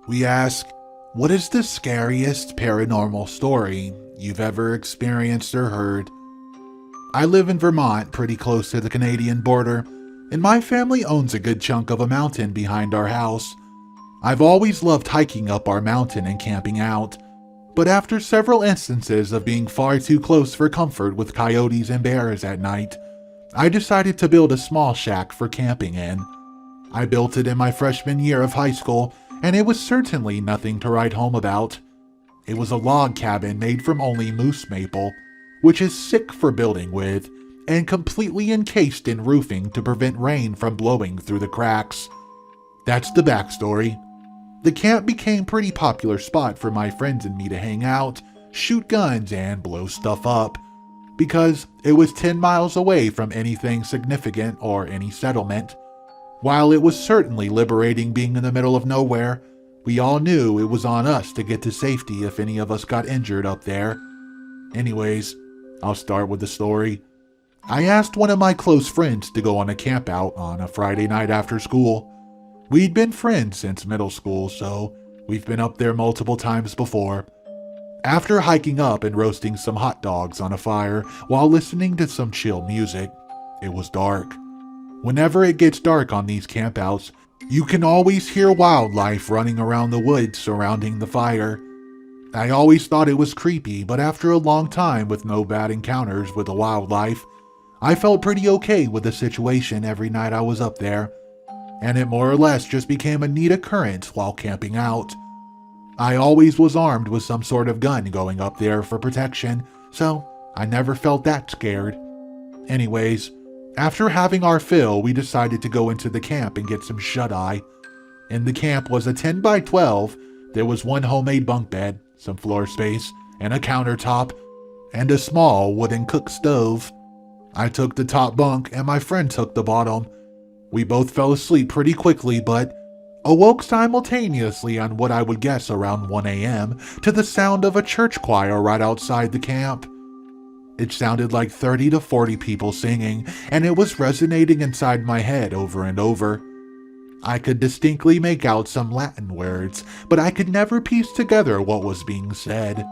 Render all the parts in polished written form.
We ask, what is the scariest paranormal story you've ever experienced or heard? I live in Vermont, pretty close to the Canadian border, and my family owns a good chunk of a mountain behind our house. I've always loved hiking up our mountain and camping out, but after several instances of being far too close for comfort with coyotes and bears at night, I decided to build a small shack for camping in. I built it in my freshman year of high school, and it was certainly nothing to write home about. It was a log cabin made from only moose maple, which is sick for building with, and completely encased in roofing to prevent rain from blowing through the cracks. That's the backstory. The camp became a pretty popular spot for my friends and me to hang out, shoot guns, and blow stuff up, because it was 10 miles away from anything significant or any settlement. While it was certainly liberating being in the middle of nowhere, we all knew it was on us to get to safety if any of us got injured up there. Anyways, I'll start with the story. I asked one of my close friends to go on a camp out on a Friday night after school. We'd been friends since middle school, so we've been up there multiple times before. After hiking up and roasting some hot dogs on a fire while listening to some chill music, it was dark. Whenever it gets dark on these campouts, you can always hear wildlife running around the woods surrounding the fire. I always thought it was creepy, but after a long time with no bad encounters with the wildlife, I felt pretty okay with the situation every night I was up there, and it more or less just became a neat occurrence while camping out. I always was armed with some sort of gun going up there for protection, so I never felt that scared. Anyways, after having our fill, we decided to go into the camp and get some shut-eye. In the camp was a 10 by 12, there was one homemade bunk bed, some floor space, and a countertop, and a small wooden cook stove. I took the top bunk and my friend took the bottom. We both fell asleep pretty quickly, but awoke simultaneously on what I would guess around 1 a.m. to the sound of a church choir right outside the camp. It sounded like 30 to 40 people singing, and it was resonating inside my head over and over. I could distinctly make out some Latin words, but I could never piece together what was being said.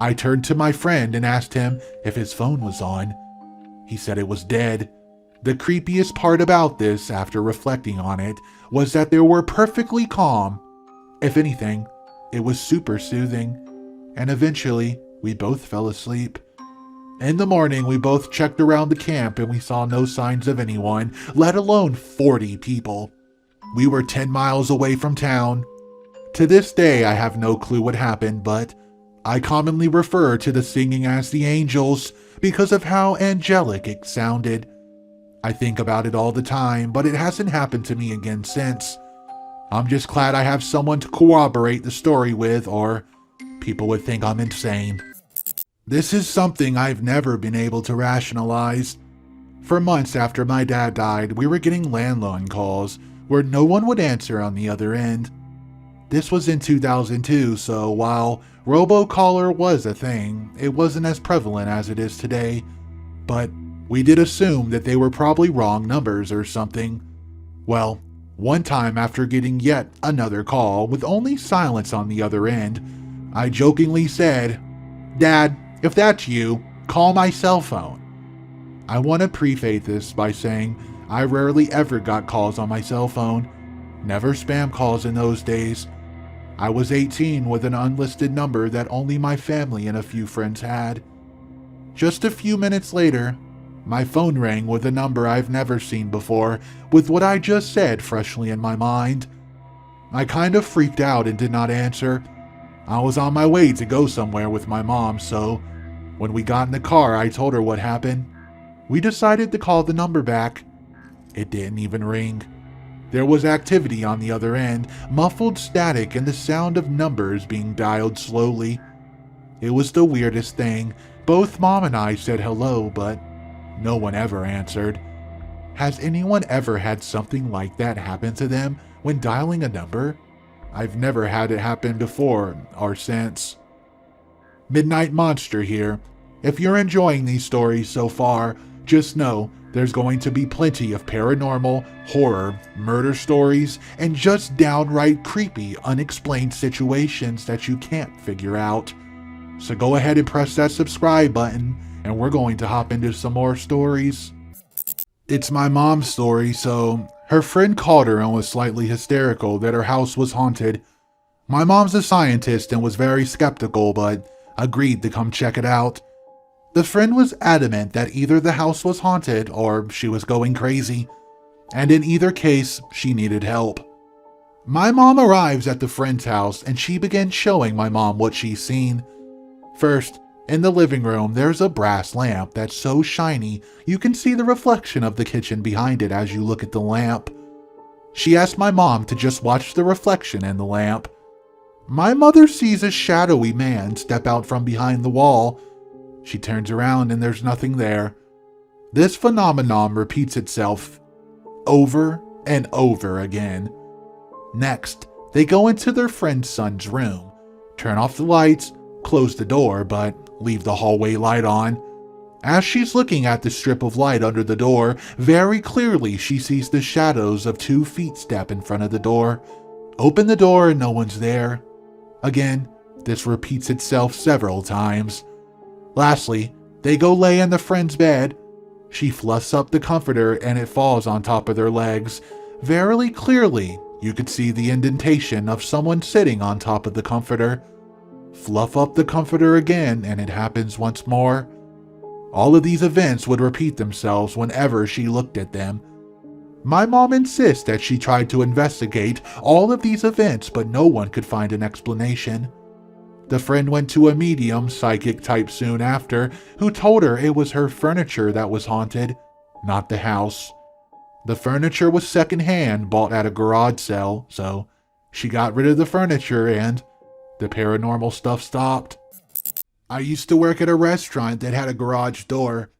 I turned to my friend and asked him if his phone was on. He said it was dead. The creepiest part about this, after reflecting on it, was that they were perfectly calm. If anything, it was super soothing, and eventually we both fell asleep. In the morning, we both checked around the camp and we saw no signs of anyone, let alone 40 people. We were 10 miles away from town. To this day, I have no clue what happened, but I commonly refer to the singing as the angels because of how angelic it sounded. I think about it all the time, but it hasn't happened to me again since. I'm just glad I have someone to corroborate the story with, or people would think I'm insane. This is something I've never been able to rationalize. For months after my dad died, we were getting landline calls where no one would answer on the other end. This was in 2002, so while robocaller was a thing, it wasn't as prevalent as it is today. But we did assume that they were probably wrong numbers or something. Well, one time after getting yet another call with only silence on the other end, I jokingly said, "Dad, if that's you, call my cell phone." I want to preface this by saying I rarely ever got calls on my cell phone. Never spam calls in those days. I was 18 with an unlisted number that only my family and a few friends had. Just a few minutes later, my phone rang with a number I've never seen before, with what I just said freshly in my mind. I kind of freaked out and did not answer. I was on my way to go somewhere with my mom, so when we got in the car, I told her what happened. We decided to call the number back. It didn't even ring. There was activity on the other end, muffled static and the sound of numbers being dialed slowly. It was the weirdest thing. Both Mom and I said hello, but no one ever answered. Has anyone ever had something like that happen to them when dialing a number? I've never had it happen before or since. Midnight Monster here. If you're enjoying these stories so far, Just know there's going to be plenty of paranormal, horror, murder stories, and just downright creepy, unexplained situations that you can't figure out. So go ahead and press that subscribe button, and we're going to hop into some more stories. It's my mom's story, so her friend called her and was slightly hysterical that her house was haunted. My mom's a scientist and was very skeptical, but agreed to come check it out. The friend was adamant that either the house was haunted or she was going crazy, and in either case, she needed help. My mom arrives at the friend's house and she begins showing my mom what she's seen. First, in the living room, there's a brass lamp that's so shiny you can see the reflection of the kitchen behind it as you look at the lamp. She asked my mom to just watch the reflection in the lamp. My mother sees a shadowy man step out from behind the wall. She turns around and there's nothing there. This phenomenon repeats itself over and over again. Next, they go into their friend's son's room, turn off the lights, close the door, but leave the hallway light on. As she's looking at the strip of light under the door, very clearly she sees the shadows of 2 feet step in front of the door. Open the door and no one's there. Again, this repeats itself several times. Lastly, they go lay in the friend's bed. She fluffs up the comforter and it falls on top of their legs. Very clearly, you could see the indentation of someone sitting on top of the comforter. Fluff up the comforter again and it happens once more. All of these events would repeat themselves whenever she looked at them. My mom insists that she tried to investigate all of these events, but no one could find an explanation. The friend went to a medium, psychic type soon after, who told her it was her furniture that was haunted, not the house. The furniture was secondhand, bought at a garage sale, so she got rid of the furniture and the paranormal stuff stopped. I used to work at a restaurant that had a garage door.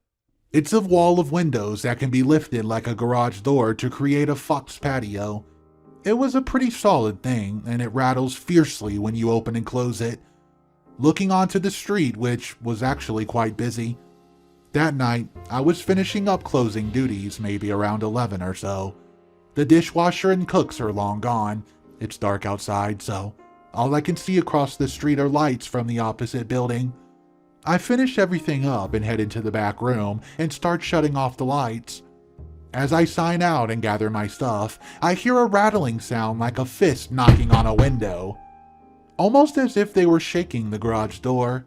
It's a wall of windows that can be lifted like a garage door to create a fox patio. It was a pretty solid thing, and it rattles fiercely when you open and close it. Looking onto the street, which was actually quite busy. That night, I was finishing up closing duties, maybe around 11 or so. The dishwasher and cooks are long gone. It's dark outside, so all I can see across the street are lights from the opposite building. I finish everything up and head into the back room and start shutting off the lights. As I sign out and gather my stuff, I hear a rattling sound like a fist knocking on a window, almost as if they were shaking the garage door.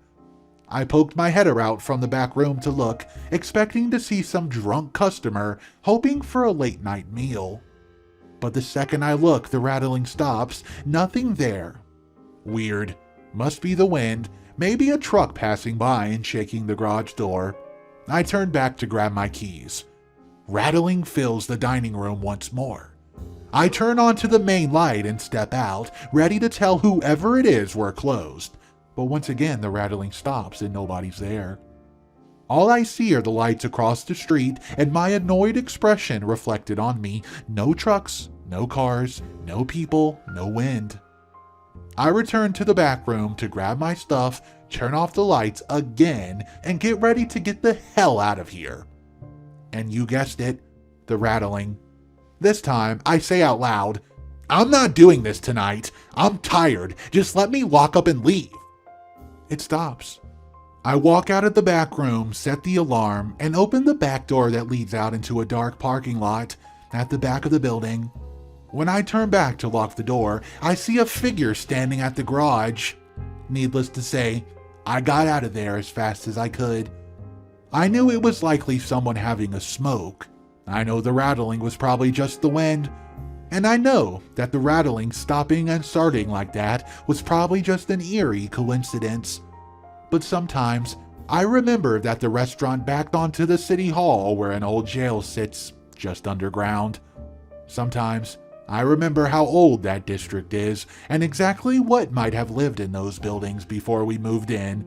I poked my head out from the back room to look, expecting to see some drunk customer hoping for a late night meal. But the second I look, the rattling stops. Nothing there. Weird. Must be the wind, maybe a truck passing by and shaking the garage door. I turn back to grab my keys. Rattling fills the dining room once more. I turn onto the main light and step out, ready to tell whoever it is we're closed. But once again, the rattling stops and nobody's there. All I see are the lights across the street and my annoyed expression reflected on me. No trucks, no cars, no people, no wind. I return to the back room to grab my stuff, turn off the lights again, and get ready to get the hell out of here. And you guessed it, the rattling. This time, I say out loud, "I'm not doing this tonight. I'm tired. Just let me lock up and leave." It stops. I walk out of the back room, set the alarm, and open the back door that leads out into a dark parking lot at the back of the building. When I turn back to lock the door, I see a figure standing at the garage. Needless to say, I got out of there as fast as I could. I knew it was likely someone having a smoke. I know the rattling was probably just the wind. And I know that the rattling stopping and starting like that was probably just an eerie coincidence. But sometimes, I remember that the restaurant backed onto the city hall where an old jail sits just underground. Sometimes, I remember how old that district is and exactly what might have lived in those buildings before we moved in.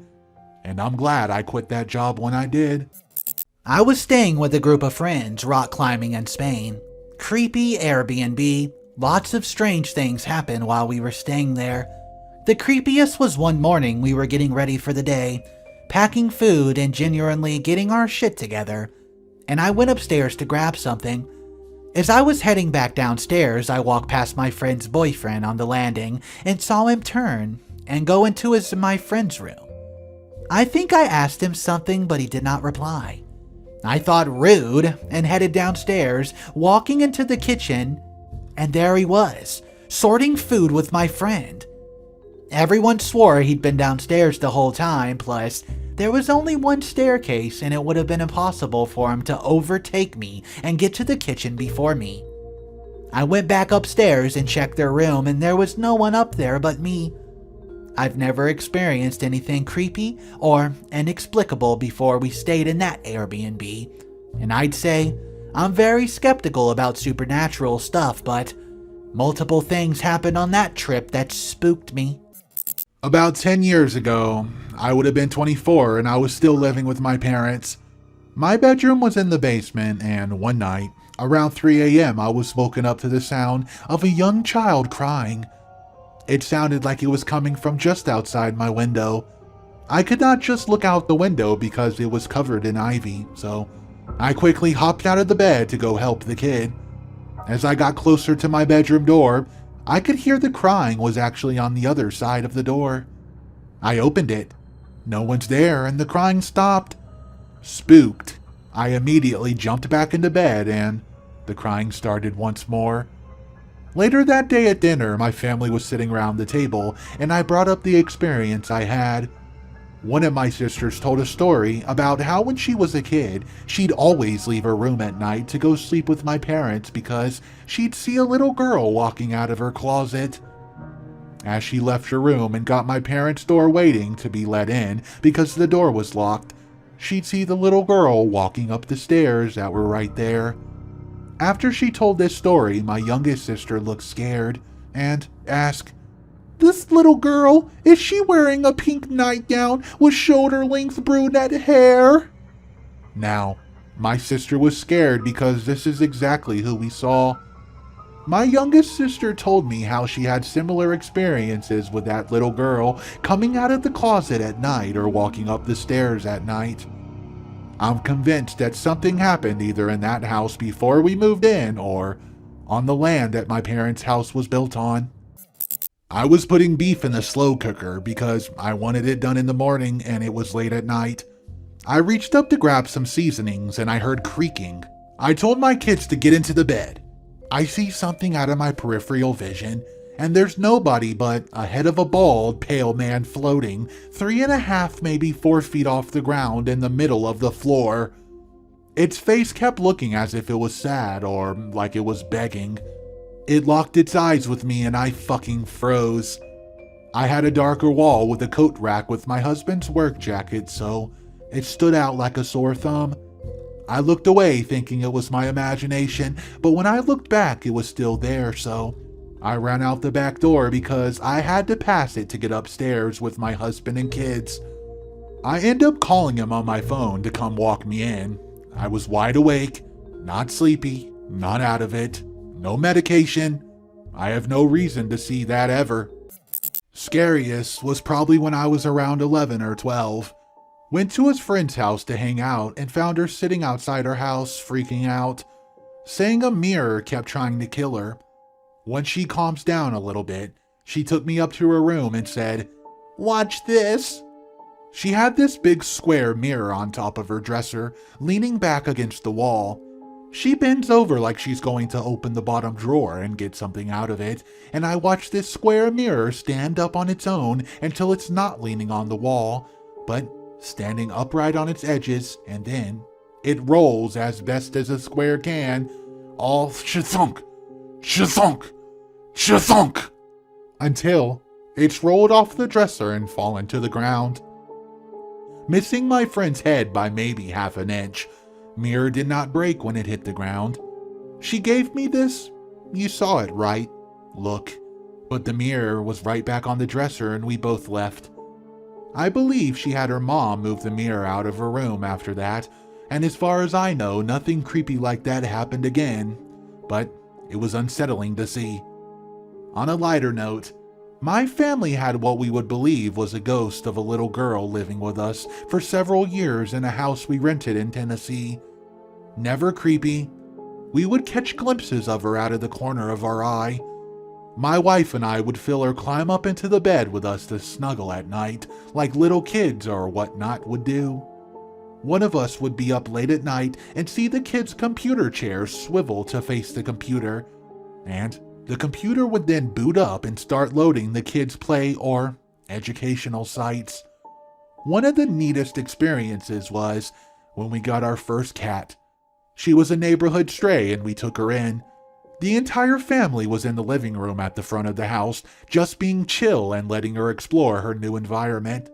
And I'm glad I quit that job when I did. I was staying with a group of friends rock climbing in Spain. Creepy Airbnb. Lots of strange things happened while we were staying there. The creepiest was one morning we were getting ready for the day, packing food and genuinely getting our shit together. and I went upstairs to grab something. As I was heading back downstairs, I walked past my friend's boyfriend on the landing and saw him turn and go into my friend's room. I think I asked him something, but he did not reply. I thought rude and headed downstairs, walking into the kitchen, and there he was, sorting food with my friend. Everyone swore he'd been downstairs the whole time, plus there was only one staircase and it would have been impossible for him to overtake me and get to the kitchen before me. I went back upstairs and checked their room, and there was no one up there but me. I've never experienced anything creepy or inexplicable before we stayed in that Airbnb, and I'd say I'm very skeptical about supernatural stuff, but multiple things happened on that trip that spooked me. About 10 years ago, I would have been 24 and I was still living with my parents. My bedroom was in the basement, and one night, around 3 a.m., I was woken up to the sound of a young child crying. It sounded like it was coming from just outside my window. I could not just look out the window because it was covered in ivy, so I quickly hopped out of the bed to go help the kid. As I got closer to my bedroom door, I could hear the crying was actually on the other side of the door. I opened it. No one's there, and the crying stopped. Spooked, I immediately jumped back into bed and the crying started once more. Later that day at dinner, my family was sitting around the table, and I brought up the experience I had. One of my sisters told a story about how when she was a kid, she'd always leave her room at night to go sleep with my parents because she'd see a little girl walking out of her closet. As she left her room and got my parents' door waiting to be let in because the door was locked, she'd see the little girl walking up the stairs that were right there. After she told this story, my youngest sister looked scared and asked, "This little girl, is she wearing a pink nightgown with shoulder-length brunette hair?" Now, my sister was scared because this is exactly who we saw. My youngest sister told me how she had similar experiences with that little girl coming out of the closet at night or walking up the stairs at night. I'm convinced that something happened either in that house before we moved in or on the land that my parents' house was built on. I was putting beef in the slow cooker because I wanted it done in the morning and it was late at night. I reached up to grab some seasonings and I heard creaking. I told my kids to get into the bed. I see something out of my peripheral vision, and there's nobody but a head of a bald, pale man floating 3.5, maybe 4 feet off the ground in the middle of the floor. Its face kept looking as if it was sad or like it was begging. It locked its eyes with me and I fucking froze. I had a darker wall with a coat rack with my husband's work jacket, so it stood out like a sore thumb. I looked away thinking it was my imagination, but when I looked back it was still there, so I ran out the back door because I had to pass it to get upstairs with my husband and kids. I ended up calling him on my phone to come walk me in. I was wide awake, not sleepy, not out of it, no medication. I have no reason to see that ever. Scariest was probably when I was around 11 or 12. Went to his friend's house to hang out and found her sitting outside her house freaking out, saying a mirror kept trying to kill her. When she calms down a little bit, she took me up to her room and said, "Watch this." She had this big square mirror on top of her dresser, leaning back against the wall. She bends over like she's going to open the bottom drawer and get something out of it, and I watch this square mirror stand up on its own until it's not leaning on the wall, but standing upright on its edges, and then it rolls as best as a square can, all shthunk, shthunk, shthunk, until it's rolled off the dresser and fallen to the ground. Missing my friend's head by maybe half an inch, mirror did not break when it hit the ground. She gave me this, "You saw it, right?" look, but the mirror was right back on the dresser and we both left. I believe she had her mom move the mirror out of her room after that, and as far as I know, nothing creepy like that happened again, but it was unsettling to see. On a lighter note, my family had what we would believe was a ghost of a little girl living with us for several years in a house we rented in Tennessee. Never creepy. We would catch glimpses of her out of the corner of our eye. My wife and I would feel her climb up into the bed with us to snuggle at night, like little kids or whatnot would do. One of us would be up late at night and see the kids' computer chairs swivel to face the computer, and the computer would then boot up and start loading the kids' play or educational sites. One of the neatest experiences was when we got our first cat. She was a neighborhood stray and we took her in. The entire family was in the living room at the front of the house, just being chill and letting her explore her new environment.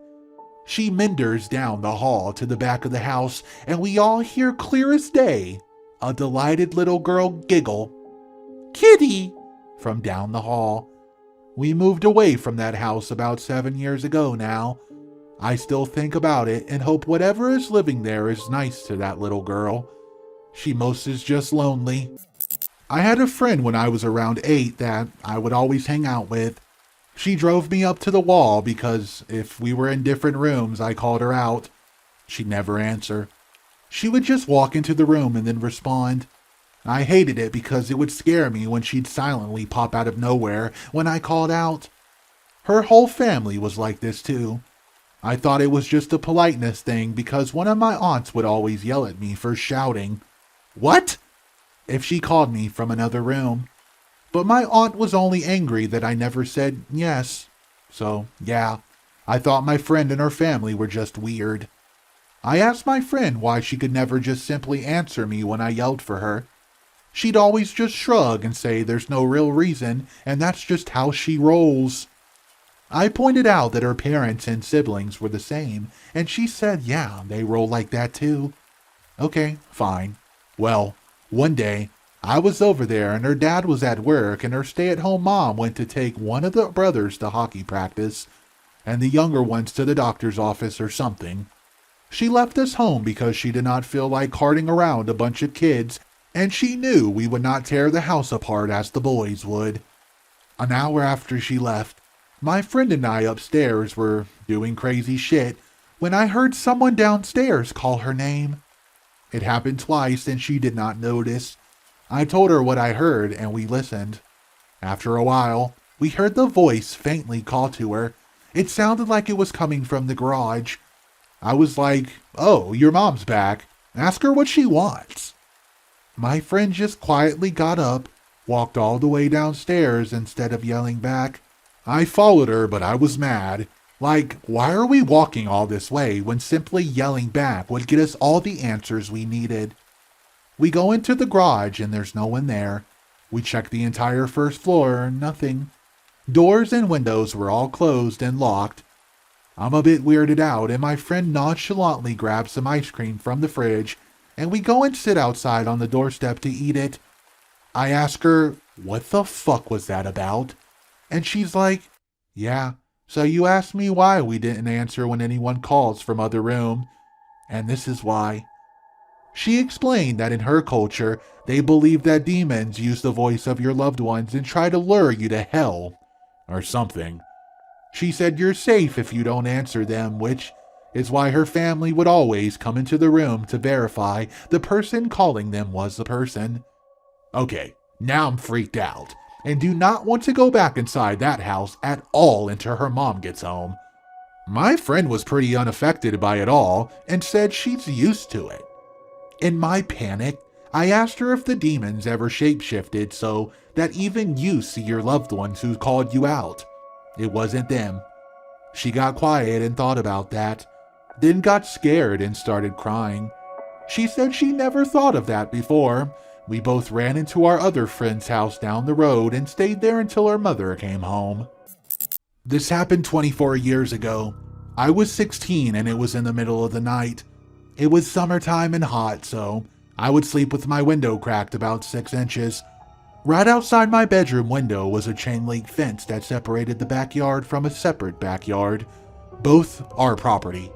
She meanders down the hall to the back of the house, and we all hear clear as day a delighted little girl giggle, "Kitty!" from down the hall. We moved away from that house about 7 years ago now. I still think about it and hope whatever is living there is nice to that little girl. She most is just lonely. I had a friend when I was around 8 that I would always hang out with. She drove me up to the wall because if we were in different rooms, I called her out. She'd never answer. She would just walk into the room and then respond. I hated it because it would scare me when she'd silently pop out of nowhere when I called out. Her whole family was like this too. I thought it was just a politeness thing because one of my aunts would always yell at me for shouting, "What?" if she called me from another room. But my aunt was only angry that I never said yes. So, yeah, I thought my friend and her family were just weird. I asked my friend why she could never just simply answer me when I yelled for her. She'd always just shrug and say there's no real reason, and that's just how she rolls. I pointed out that her parents and siblings were the same, and she said, yeah, they roll like that too. Okay, fine. Well, one day, I was over there and her dad was at work and her stay-at-home mom went to take one of the brothers to hockey practice and the younger ones to the doctor's office or something. She left us home because she did not feel like carting around a bunch of kids, and she knew we would not tear the house apart as the boys would. An hour after she left, my friend and I upstairs were doing crazy shit when I heard someone downstairs call her name. It happened twice and she did not notice. I told her what I heard and we listened. After a while, we heard the voice faintly call to her. It sounded like it was coming from the garage. I was like, "Oh, your mom's back. Ask her what she wants." My friend just quietly got up, walked all the way downstairs instead of yelling back. I followed her, but I was mad. Like, why are we walking all this way when simply yelling back would get us all the answers we needed? We go into the garage and there's no one there. We check the entire first floor, nothing. Doors and windows were all closed and locked. I'm a bit weirded out and my friend nonchalantly grabs some ice cream from the fridge and we go and sit outside on the doorstep to eat it. I ask her, what the fuck was that about? And she's like, yeah, so you asked me why we didn't answer when anyone calls from other room, and this is why. She explained that in her culture, they believe that demons use the voice of your loved ones and try to lure you to hell, or something. She said you're safe if you don't answer them, which is why her family would always come into the room to verify the person calling them was the person. Okay, now I'm freaked out, and do not want to go back inside that house at all until her mom gets home. My friend was pretty unaffected by it all and said she's used to it. In my panic, I asked her if the demons ever shapeshifted so that even you see your loved ones who called you out. It wasn't them. She got quiet and thought about that, then got scared and started crying. She said she never thought of that before. We both ran into our other friend's house down the road and stayed there until her mother came home. This happened 24 years ago. I was 16 and it was in the middle of the night. It was summertime and hot, so I would sleep with my window cracked about 6 inches. Right outside my bedroom window was a chain link fence that separated the backyard from a separate backyard. Both our property.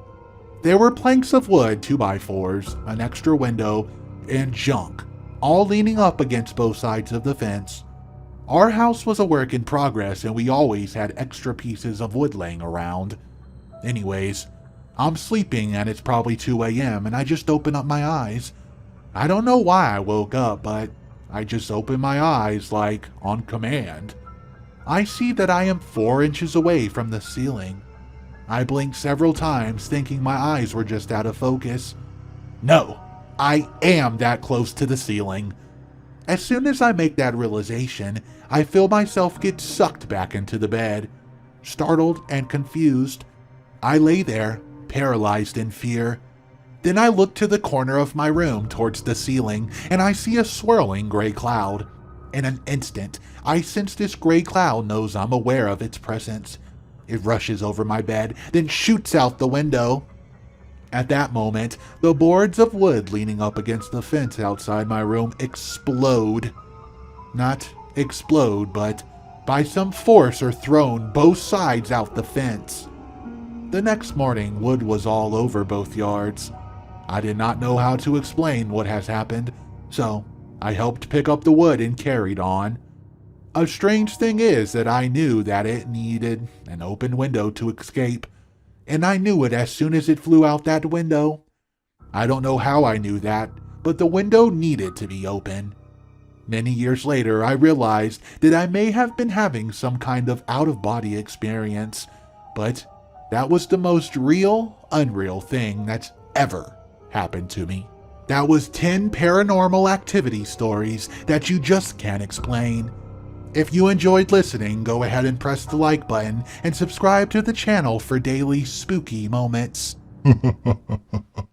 There were planks of wood 2x4s, an extra window, and junk, all leaning up against both sides of the fence. Our house was a work in progress and we always had extra pieces of wood laying around. Anyways, I'm sleeping and it's probably 2 a.m. and I just open up my eyes. I don't know why I woke up, but I just opened my eyes like on command. I see that I am 4 inches away from the ceiling. I blinked several times, thinking my eyes were just out of focus. No, I am that close to the ceiling. As soon as I make that realization, I feel myself get sucked back into the bed. Startled and confused, I lay there, paralyzed in fear. Then I look to the corner of my room towards the ceiling, and I see a swirling gray cloud. In an instant, I sense this gray cloud knows I'm aware of its presence. It rushes over my bed, then shoots out the window. At that moment, the boards of wood leaning up against the fence outside my room explode. Not explode, but by some force are thrown both sides out the fence. The next morning, wood was all over both yards. I did not know how to explain what has happened, so I helped pick up the wood and carried on. A strange thing is that I knew that it needed an open window to escape, and I knew it as soon as it flew out that window. I don't know how I knew that, but the window needed to be open. Many years later, I realized that I may have been having some kind of out-of-body experience, but that was the most real, unreal thing that's ever happened to me. That was 10 paranormal activity stories that you just can't explain. If you enjoyed listening, go ahead and press the like button and subscribe to the channel for daily spooky moments.